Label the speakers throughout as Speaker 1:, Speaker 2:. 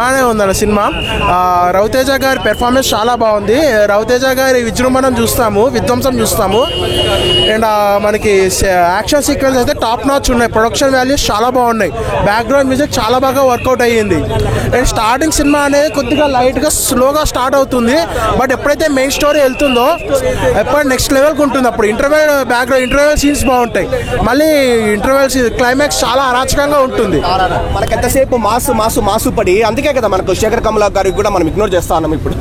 Speaker 1: బాగానే ఉందన్న సినిమా. రవితేజ గారి పెర్ఫార్మెన్స్ చాలా బాగుంది. రవితేజ గారి విజృంభణం చూస్తాము, విధ్వంసం చూస్తాము. అండ్ మనకి యాక్షన్ సీక్వెన్స్ అయితే టాప్ నాచ్ ఉన్నాయి. ప్రొడక్షన్ వాల్యూస్ చాలా బాగున్నాయి. బ్యాక్గ్రౌండ్ మ్యూజిక్ చాలా బాగా వర్కౌట్ అయ్యింది. అండ్ స్టార్టింగ్ సినిమా అనేది కొద్దిగా లైట్గా స్లోగా స్టార్ట్ అవుతుంది. బట్ ఎప్పుడైతే మెయిన్ స్టోరీ వెళ్తుందో ఎప్పుడు నెక్స్ట్ లెవెల్కి ఉంటుంది. అప్పుడు ఇంటర్వెల్ సీన్స్ బాగుంటాయి. మళ్ళీ ఇంటర్వెల్ క్లైమాక్స్ చాలా అరాచకంగా ఉంటుంది.
Speaker 2: మనకి ఎంతసేపు మాసు పడి, అందుకే కదా మనకు శేఖర్ కమలా గారికి కూడా మనం ఇగ్నోర్ చేస్తా ఉన్నాం ఇప్పుడు.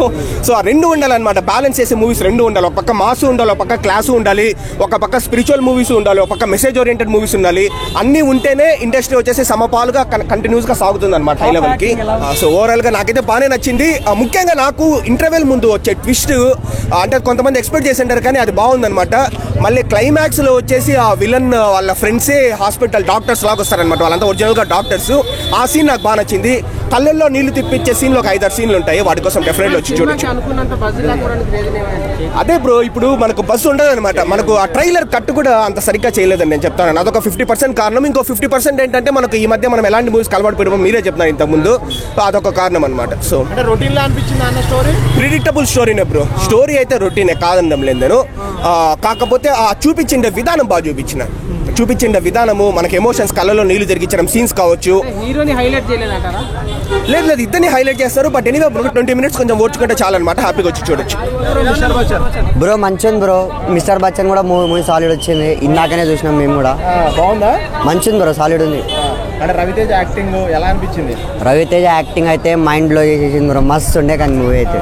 Speaker 2: సో ఆ రెండు ఉండాలన్నమాట, బ్యాలెన్స్ చేసే మూవీస్ రెండు ఉండాలి. ఒక పక్క మాసు ఉండాలి, ఒక పక్క క్లాసు ఉండాలి, ఒక పక్క స్పిరిచువల్ మూవీస్ ఉండాలి, ఒక పక్క మెసేజ్ ఓరియంటెడ్ మూవీస్ ఉండాలి. అన్నీ ఉంటేనే ఇండస్ట్రీ వచ్చేసి సమపాలుగా కంటిన్యూస్ గా సాగుతుంది అనమాట హై లెవెల్ కి. సో ఓవరాల్ గా నాకైతే బాగానే నచ్చింది. ముఖ్యంగా నాకు ఇంటర్వెల్ ముందు వచ్చే ట్విస్ట్ అంటే కొంతమంది ఎక్స్పెక్ట్ చేసి ఉంటారు, కానీ అది బాగుందన్నమాట. మళ్ళీ క్లైమాక్స్ లో వచ్చేసి ఆ విలన్ వాళ్ళ ఫ్రెండ్సే హాస్పిటల్ డాక్టర్స్ లాగా వస్తారనమాట. వాళ్ళంతా ఒరిజినల్ గా డాక్టర్స్. ఆ సీన్ నాకు బాగా నచ్చింది. కళ్ళల్లో నీళ్లు తిప్పించే సీన్లు ఒక 5-6 సీన్లు ఉంటాయి. వాటి కోసం డెఫినెట్లీ వచ్చి చూడొచ్చు. అదే బ్రో, ఇప్పుడు మనకు బస్సు ఉండదు అనమాట. మనకు ఆ ట్రైలర్ కట్ కూడా అంత సరిగ్గా చేయలేదని నేను చెప్తాను. అదొక 50% కారణం. ఇంకో 50% ఏంటంటే మనకు ఈ మధ్య మనం ఎలాంటి మూవీస్ కలవాడిపోయామో మీరే చెప్తున్నారు ఇంతకుముందు. అదొక కారణం అనమాట. సో
Speaker 1: రొటీన్ లా అనిపించింది అన్న స్టోరీ.
Speaker 2: ప్రిడిక్టబుల్ స్టోరీనే బ్రో. స్టోరీ అయితే రొటీనే, కాదనడం లేదు నేను. కాకపోతే ఆ చూపించిండే విధానం బాగా చూపించిండే విధానము, మనకి ఎమోషన్స్, కళ్ళలో నీళ్లు జరిగించడం సీన్స్ కావచ్చు.
Speaker 3: హీరోని హైలైట్ చేయలేదంటారా?
Speaker 2: లేదు, ఇద్దరిని హైలైట్ చేస్తారు. బట్ ఎనీవే 20 minutes కొంచెం ఓడ్చుకుంటే చాలన్నమాట. హ్యాపీగా వచ్చి చూడొచ్చు.
Speaker 4: బ్రో మంచిది బ్రో. మిస్టర్ బచ్చన్ కూడా మూవీ సాలిడ్ వచ్చింది. ఇందాకనే చూసినాం మేము కూడా.
Speaker 1: బాగుందా?
Speaker 4: మంచిది బ్రో, సాలిడ్ ఉంది.
Speaker 1: అంటే రవితేజ యాక్టింగ్ ఎలా అనిపించింది?
Speaker 4: రవితేజ యాక్టింగ్ అయితే మైండ్ బ్లో చేసేసింది బ్రో. మస్తు ఉండే కానీ మూవీ అయితే.